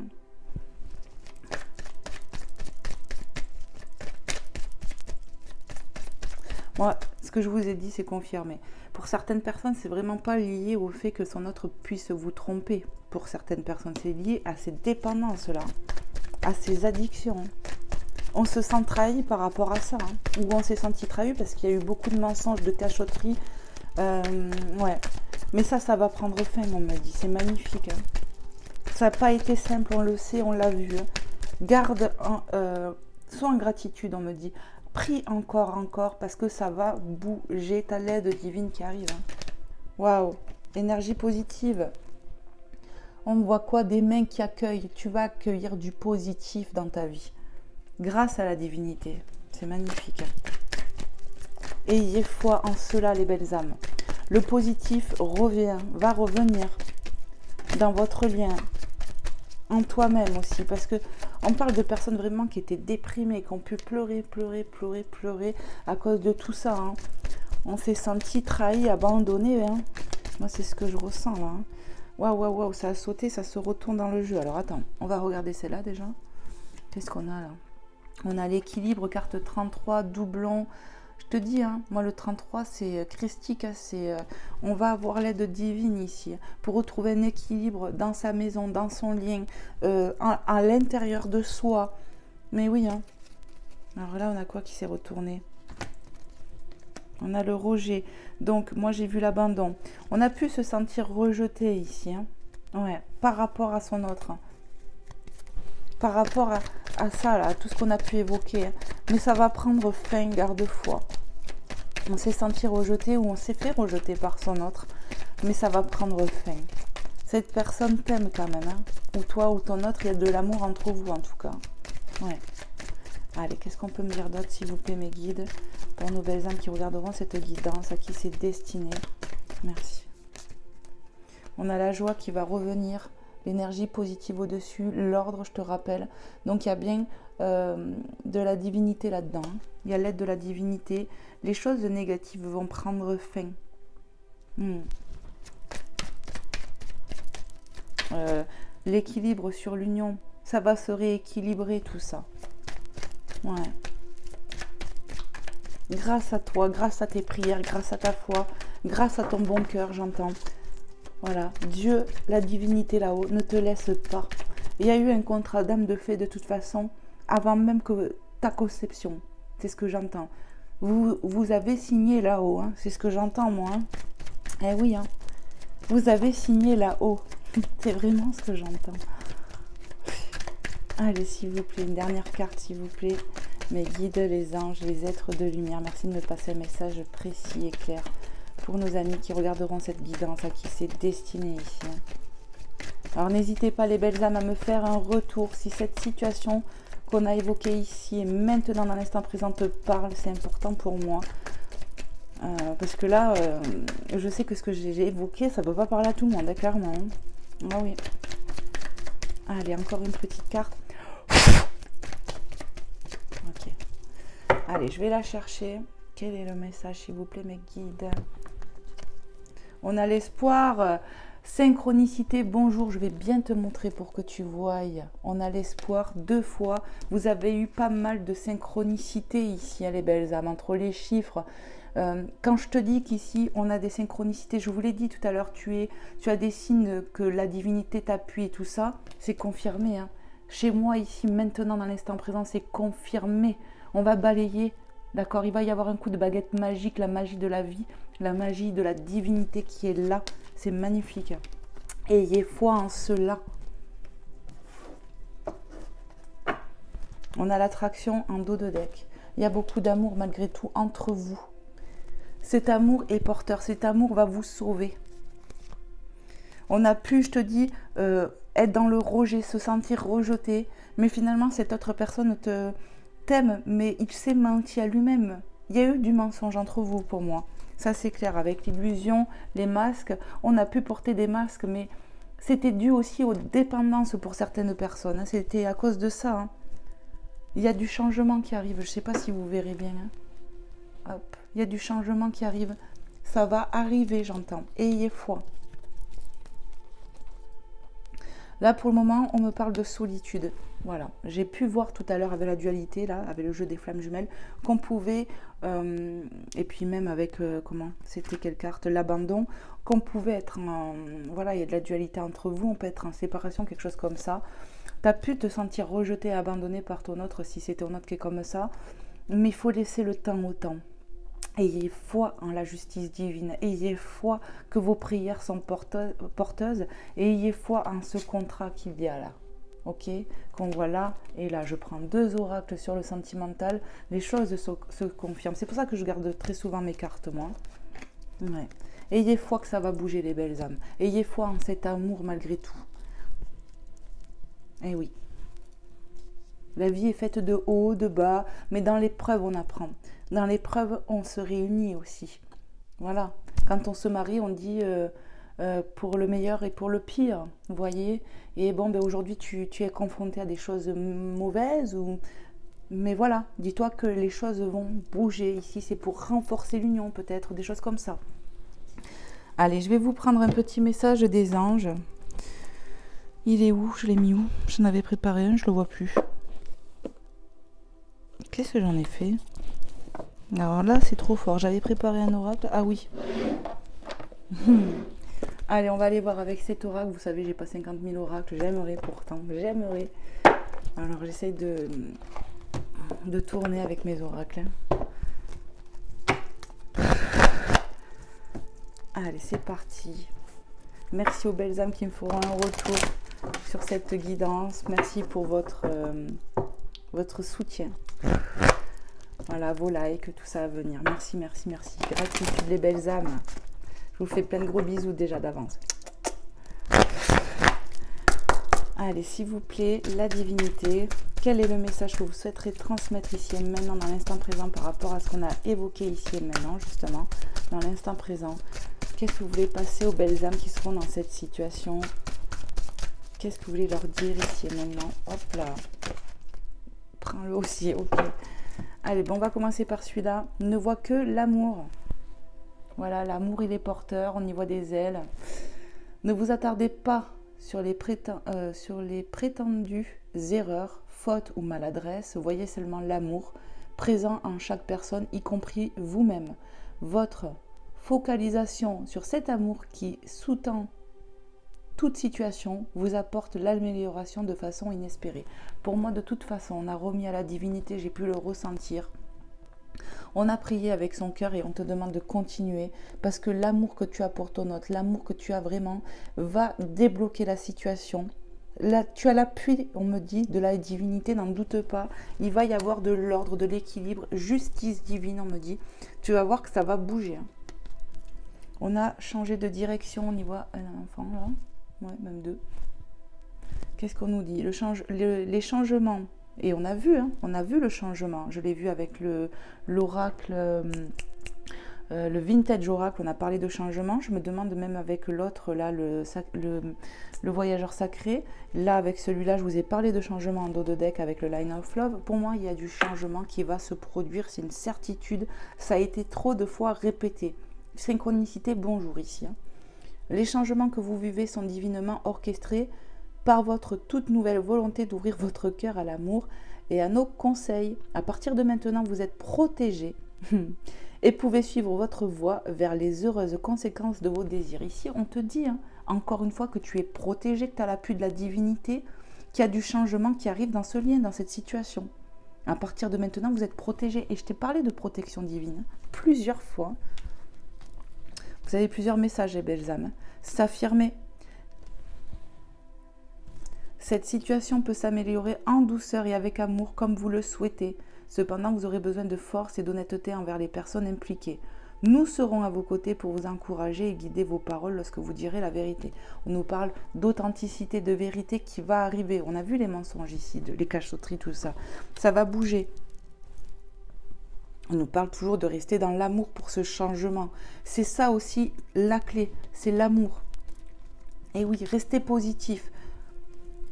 Moi, ce que je vous ai dit, c'est confirmé. Pour certaines personnes, c'est vraiment pas lié au fait que son autre puisse vous tromper. Pour certaines personnes, c'est lié à ces dépendances-là, à ces addictions. On se sent trahi par rapport à ça. Hein. Ou on s'est senti trahi parce qu'il y a eu beaucoup de mensonges, de cachotterie. Ouais. Mais ça va prendre fin, on m'a dit. C'est magnifique. Hein. Ça n'a pas été simple, on le sait, on l'a vu. Hein. Garde, sois en gratitude, on me dit. Prie encore, parce que ça va bouger, ta l'aide divine qui arrive. Waouh, wow. Énergie positive. On voit quoi? Des mains qui accueillent. Tu vas accueillir du positif dans ta vie. Grâce à la divinité. C'est magnifique. Ayez foi en cela, les belles âmes. Le positif va revenir dans votre lien. En toi-même aussi, parce que on parle de personnes vraiment qui étaient déprimées, qui ont pu pleurer à cause de tout ça. Hein. On s'est senti trahi, abandonné. Hein. Moi, c'est ce que je ressens là. Hein. Waouh, ça a sauté, ça se retourne dans le jeu. Alors attends, on va regarder celle-là déjà. Qu'est-ce qu'on a là? On a l'équilibre, carte 33, doublon. Je te dis, hein, moi le 33 c'est christique, on va avoir l'aide divine ici pour retrouver un équilibre dans sa maison, dans son lien, à l'intérieur de soi. Mais oui, hein. Alors là on a quoi qui s'est retourné? On a le rejet. Donc moi j'ai vu l'abandon. On a pu se sentir rejeté ici, hein. Ouais, par rapport à son autre. Hein. Par rapport à ça, là, à tout ce qu'on a pu évoquer. Hein. Mais ça va prendre fin, garde-foi. On s'est senti rejeté ou on s'est fait rejeter par son autre. Mais ça va prendre fin. Cette personne t'aime quand même. Hein. Ou toi ou ton autre, il y a de l'amour entre vous en tout cas. Ouais. Allez, qu'est-ce qu'on peut me dire d'autre, s'il vous plaît, mes guides, pour nos belles âmes qui regarderont cette guidance, à qui c'est destiné. Merci. On a la joie qui va revenir. L'énergie positive au-dessus, l'ordre, je te rappelle. Donc, il y a bien de la divinité là-dedans. Il y a l'aide de la divinité. Les choses négatives vont prendre fin. L'équilibre sur l'union, ça va se rééquilibrer tout ça. Ouais. Grâce à toi, grâce à tes prières, grâce à ta foi, grâce à ton bon cœur, j'entends. Voilà, Dieu, la divinité là-haut, ne te laisse pas. Il y a eu un contrat d'âme de fait de toute façon, avant même que ta conception. C'est ce que j'entends. Vous avez signé là-haut, hein, c'est ce que j'entends moi. Hein. Eh oui, hein, vous avez signé là-haut. C'est vraiment ce que j'entends. Allez, s'il vous plaît, une dernière carte, s'il vous plaît. Mes guides, les anges, les êtres de lumière, merci de me passer un message précis et clair pour nos amis qui regarderont cette guidance, à qui c'est destiné ici. Alors n'hésitez pas les belles âmes à me faire un retour si cette situation qu'on a évoquée ici et maintenant dans l'instant présent te parle, c'est important pour moi. Parce que là, je sais que ce que j'ai évoqué, ça ne peut pas parler à tout le monde, hein, clairement. Ah oui. Allez, encore une petite carte. Ok. Allez, je vais la chercher. Quel est le message, s'il vous plaît, mes guides? On a l'espoir. Synchronicité, bonjour, je vais bien te montrer pour que tu voies. On a l'espoir 2 fois. Vous avez eu pas mal de synchronicité ici, hein, les belles âmes, entre les chiffres. Quand je te dis qu'ici, on a des synchronicités, je vous l'ai dit tout à l'heure, tu as des signes que la divinité t'appuie et tout ça, c'est confirmé. Hein. Chez moi, ici, maintenant, dans l'instant présent, c'est confirmé. On va balayer, d'accord? Il va y avoir un coup de baguette magique, la magie de la vie, la magie de la divinité qui est là. C'est magnifique. Ayez foi en cela. On a l'attraction en dos de deck. Il y a beaucoup d'amour malgré tout entre vous. Cet amour est porteur. Cet amour va vous sauver. On a pu, je te dis, être dans le rejet, se sentir rejeté. Mais finalement, cette autre personne t'aime, mais il s'est menti à lui-même. Il y a eu du mensonge entre vous pour moi. Ça, c'est clair. Avec l'illusion, les masques, on a pu porter des masques, mais c'était dû aussi aux dépendances pour certaines personnes. Hein. C'était à cause de ça. Hein. Il y a du changement qui arrive. Je ne sais pas si vous verrez bien. Hein. Hop. Il y a du changement qui arrive. Ça va arriver, j'entends. Ayez foi. Là, pour le moment, on me parle de solitude. Voilà. J'ai pu voir tout à l'heure avec la dualité, là, avec le jeu des flammes jumelles, qu'on pouvait, et puis même avec, comment, c'était quelle carte, l'abandon, qu'on pouvait être en, voilà, il y a de la dualité entre vous, on peut être en séparation, quelque chose comme ça. Tu as pu te sentir rejeté, abandonné par ton autre, si c'est ton autre qui est comme ça, mais il faut laisser le temps au temps. Ayez foi en la justice divine, ayez foi que vos prières sont porteuses, et ayez foi en ce contrat qu'il y a là, ok, qu'on voit là, et là je prends 2 oracles sur le sentimental, les choses se confirment, c'est pour ça que je garde très souvent mes cartes moi, ouais. Ayez foi que ça va bouger les belles âmes, ayez foi en cet amour malgré tout, eh oui. La vie est faite de haut, de bas, mais dans l'épreuve, on apprend. Dans l'épreuve, on se réunit aussi. Voilà. Quand on se marie, on dit pour le meilleur et pour le pire, vous voyez. Et bon, ben aujourd'hui, tu es confronté à des choses mauvaises, mais voilà, dis-toi que les choses vont bouger. Ici, c'est pour renforcer l'union, peut-être, des choses comme ça. Allez, je vais vous prendre un petit message des anges. Il est où? Je l'ai mis où? J'en avais préparé un, je ne le vois plus. Qu'est-ce que j'en ai fait? Alors là, c'est trop fort. J'avais préparé un oracle. Ah oui. Allez, on va aller voir avec cet oracle. Vous savez, j'ai pas 50 000 oracles. J'aimerais pourtant. J'aimerais. Alors, j'essaye de tourner avec mes oracles. Allez, c'est parti. Merci aux belles âmes qui me feront un retour sur cette guidance. Merci pour votre soutien. Voilà, vos likes, tout ça à venir. Merci, merci, merci. Gratitude les belles âmes. Je vous fais plein de gros bisous déjà d'avance. Allez, s'il vous plaît, la divinité. Quel est le message que vous souhaiterez transmettre ici et maintenant, dans l'instant présent, par rapport à ce qu'on a évoqué ici et maintenant, justement, dans l'instant présent? Qu'est-ce que vous voulez passer aux belles âmes qui seront dans cette situation? Qu'est-ce que vous voulez leur dire ici et maintenant? Hop là. Prends-le aussi, ok. Allez, bon, on va commencer par celui-là. Ne voit que l'amour. Voilà, l'amour, il est porteur, on y voit des ailes. Ne vous attardez pas sur les prétendues erreurs, fautes ou maladresses. Voyez seulement l'amour. présent en chaque personne, y compris vous-même. Votre focalisation sur cet amour qui sous-tend toute situation vous apporte l'amélioration de façon inespérée. Pour moi, de toute façon, on a remis à la divinité, j'ai pu le ressentir. On a prié avec son cœur et on te demande de continuer parce que l'amour que tu as pour ton autre, l'amour que tu as vraiment va débloquer la situation. Là, tu as l'appui, on me dit, de la divinité, n'en doute pas. Il va y avoir de l'ordre, de l'équilibre, justice divine, on me dit. Tu vas voir que ça va bouger. On a changé de direction, on y voit un enfant là. Ouais, même deux. Qu'est-ce qu'on nous dit? Les changements. Et on a vu le changement. Je l'ai vu avec l'oracle, le vintage oracle. On a parlé de changement. Je me demande même avec l'autre, là, le voyageur sacré. Là, avec celui-là, je vous ai parlé de changement en dos de deck avec le Line of Love. Pour moi, il y a du changement qui va se produire. C'est une certitude. Ça a été trop de fois répété. Synchronicité, bonjour ici. Les changements que vous vivez sont divinement orchestrés par votre toute nouvelle volonté d'ouvrir votre cœur à l'amour et à nos conseils. À partir de maintenant, vous êtes protégés et pouvez suivre votre voie vers les heureuses conséquences de vos désirs. Ici, on te dit, encore une fois, que tu es protégé, que tu as l'appui de la divinité, qu'il y a du changement qui arrive dans ce lien, dans cette situation. À partir de maintenant, vous êtes protégé. Et je t'ai parlé de protection divine plusieurs fois. Vous avez plusieurs messages, les belles âmes. S'affirmer. Cette situation peut s'améliorer en douceur et avec amour comme vous le souhaitez. Cependant, vous aurez besoin de force et d'honnêteté envers les personnes impliquées. Nous serons à vos côtés pour vous encourager et guider vos paroles lorsque vous direz la vérité. On nous parle d'authenticité, de vérité qui va arriver. On a vu les mensonges ici, les cachotteries, tout ça. Ça va bouger. On nous parle toujours de rester dans l'amour pour ce changement. C'est ça aussi la clé, c'est l'amour. Et oui, restez positif.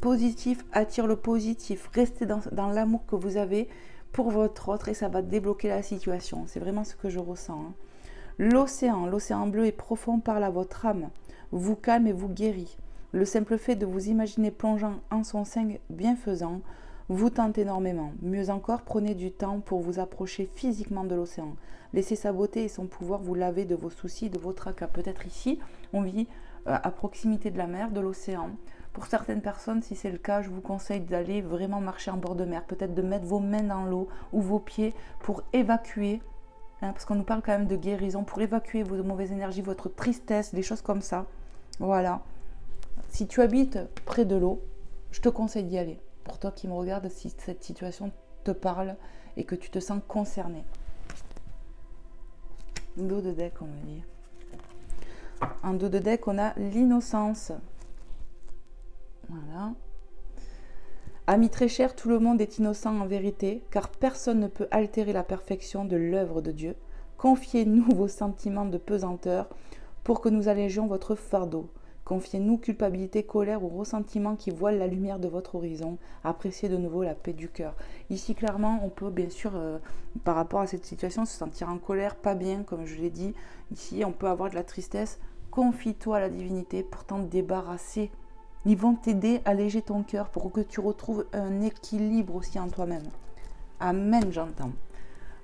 Positif attire le positif. Restez dans l'amour que vous avez pour votre autre et ça va débloquer la situation. C'est vraiment ce que je ressens. L'océan bleu est profond, parle à votre âme. Vous calme et vous guérit. Le simple fait de vous imaginer plongeant en son sein bienfaisant vous tente énormément. Mieux encore, prenez du temps pour vous approcher physiquement de l'océan. Laissez sa beauté et son pouvoir vous laver de vos soucis, de vos tracas. Peut-être ici, on vit à proximité de la mer, de l'océan. Pour certaines personnes, si c'est le cas, je vous conseille d'aller vraiment marcher en bord de mer. Peut-être de mettre vos mains dans l'eau ou vos pieds pour évacuer, parce qu'on nous parle quand même de guérison, pour évacuer vos mauvaises énergies, votre tristesse, des choses comme ça. Voilà. Si tu habites près de l'eau, je te conseille d'y aller. Pour toi qui me regarde, si cette situation te parle et que tu te sens concerné. Dos de deck, on me dit. En dos de deck, on a l'innocence. Voilà. Amis très chers, tout le monde est innocent en vérité, car personne ne peut altérer la perfection de l'œuvre de Dieu. Confiez-nous vos sentiments de pesanteur pour que nous allégions votre fardeau. Confiez-nous culpabilité, colère ou ressentiment qui voilent la lumière de votre horizon. Appréciez de nouveau la paix du cœur. Ici, clairement, on peut bien sûr, par rapport à cette situation, se sentir en colère, pas bien, comme je l'ai dit. Ici, on peut avoir de la tristesse. Confie-toi à la divinité pour t'en débarrasser. Ils vont t'aider à alléger ton cœur pour que tu retrouves un équilibre aussi en toi-même. Amen, j'entends.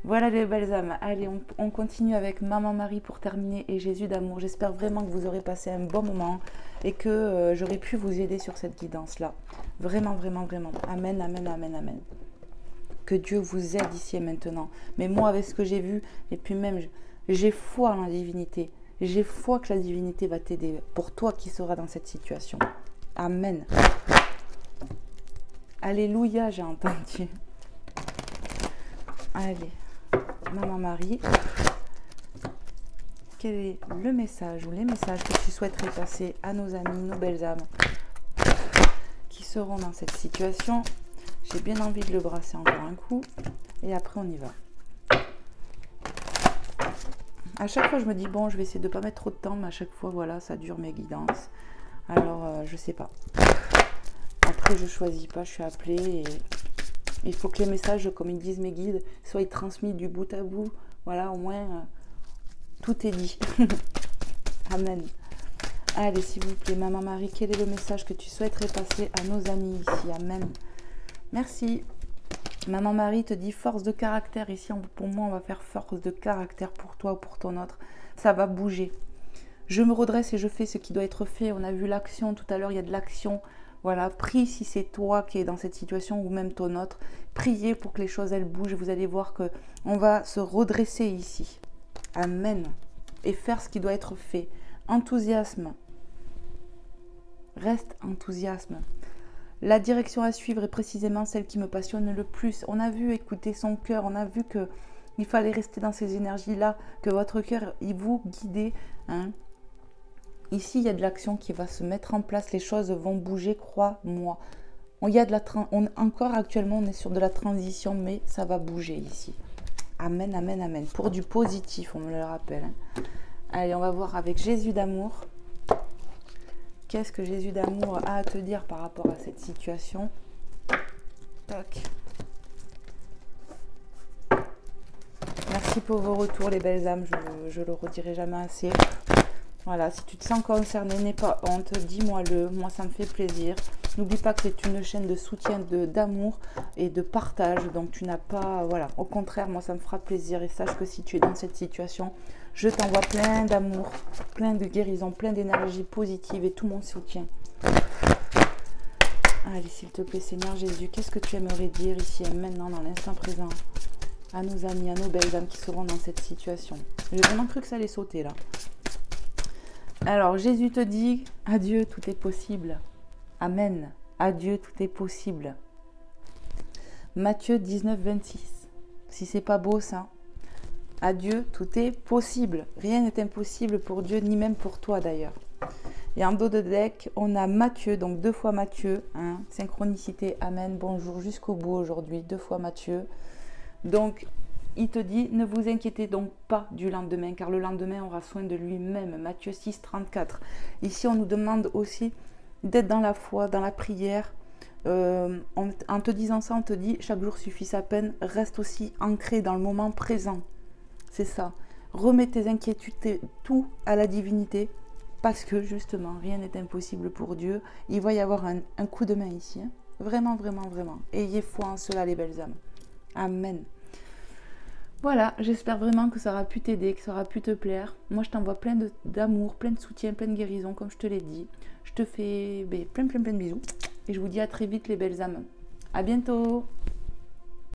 Voilà les belles âmes. Allez, on continue avec Maman Marie pour terminer et Jésus d'amour. J'espère vraiment que vous aurez passé un bon moment et que j'aurai pu vous aider sur cette guidance-là. Vraiment, vraiment, vraiment. Amen, amen, amen, amen. Que Dieu vous aide ici et maintenant. Mais moi, avec ce que j'ai vu, et puis même, j'ai foi en la divinité. J'ai foi que la divinité va t'aider pour toi qui seras dans cette situation. Amen. Alléluia, j'ai entendu. Allez. Maman Marie, quel est le message ou les messages que tu souhaiterais passer à nos amis, nos belles âmes qui seront dans cette situation? J'ai bien envie de le brasser encore un coup et après on y va. À chaque fois je me dis bon, je vais essayer de ne pas mettre trop de temps, mais à chaque fois voilà, ça dure mes guidances. Alors je sais pas. Après je choisis pas, je suis appelée et il faut que les messages, comme ils disent mes guides, soient transmis du bout à bout. Voilà, au moins, tout est dit. Amen. Allez, s'il vous plaît, Maman Marie, quel est le message que tu souhaiterais passer à nos amis ici? Amen. Merci. Maman Marie te dit force de caractère. Ici, pour moi, on va faire force de caractère pour toi ou pour ton autre. Ça va bouger. Je me redresse et je fais ce qui doit être fait. On a vu l'action tout à l'heure, il y a de l'action. Voilà, prie si c'est toi qui es dans cette situation ou même ton autre. Priez pour que les choses, elles bougent. Vous allez voir que on va se redresser ici. Amen. Et faire ce qui doit être fait. Enthousiasme. Reste enthousiasme. La direction à suivre est précisément celle qui me passionne le plus. On a vu écouter son cœur, on a vu qu'il fallait rester dans ces énergies-là, que votre cœur, il vous guide. Hein. Ici, il y a de l'action qui va se mettre en place, les choses vont bouger, crois-moi. Encore actuellement, on est sur de la transition, mais ça va bouger ici. Amen, amen, amen. Pour du positif, on me le rappelle. Hein. Allez, on va voir avec Jésus d'amour. Qu'est-ce que Jésus d'amour a à te dire par rapport à cette situation? Tac. Merci pour vos retours, les belles âmes. Je le redirai jamais assez. Voilà, si tu te sens concerné, n'aie pas honte, dis-moi-le. Moi, ça me fait plaisir. N'oublie pas que c'est une chaîne de soutien, d'amour et de partage. Donc, tu n'as pas... Voilà, au contraire, moi, ça me fera plaisir. Et sache que si tu es dans cette situation, je t'envoie plein d'amour, plein de guérison, plein d'énergie positive et tout mon soutien. Allez, s'il te plaît, Seigneur Jésus, qu'est-ce que tu aimerais dire ici et maintenant, dans l'instant présent, à nos amis, à nos belles âmes qui seront dans cette situation? J'ai vraiment cru que ça allait sauter, là. Alors, Jésus te dit, adieu, tout est possible. Amen. Adieu, tout est possible. Matthieu 19, 26. Si c'est pas beau, ça. Adieu, tout est possible. Rien n'est impossible pour Dieu, ni même pour toi d'ailleurs. Et en dos de deck, on a Matthieu, donc 2 fois Matthieu. Hein, synchronicité, amen, bonjour, jusqu'au bout aujourd'hui, 2 fois Matthieu. Donc, il te dit, ne vous inquiétez donc pas du lendemain, car le lendemain aura soin de lui-même. Matthieu 6, 34. Ici, on nous demande aussi d'être dans la foi, dans la prière. En te disant ça, on te dit, chaque jour suffit sa peine. Reste aussi ancré dans le moment présent. C'est ça. Remets tes inquiétudes, tout à la divinité, parce que justement, rien n'est impossible pour Dieu. Il va y avoir un coup de main ici. Hein. Vraiment, vraiment, vraiment. Ayez foi en cela, les belles âmes. Amen. Voilà, j'espère vraiment que ça aura pu t'aider, que ça aura pu te plaire. Moi, je t'envoie plein d'amour, plein de soutien, plein de guérison, comme je te l'ai dit. Je te fais plein de bisous. Et je vous dis à très vite, les belles âmes. À bientôt.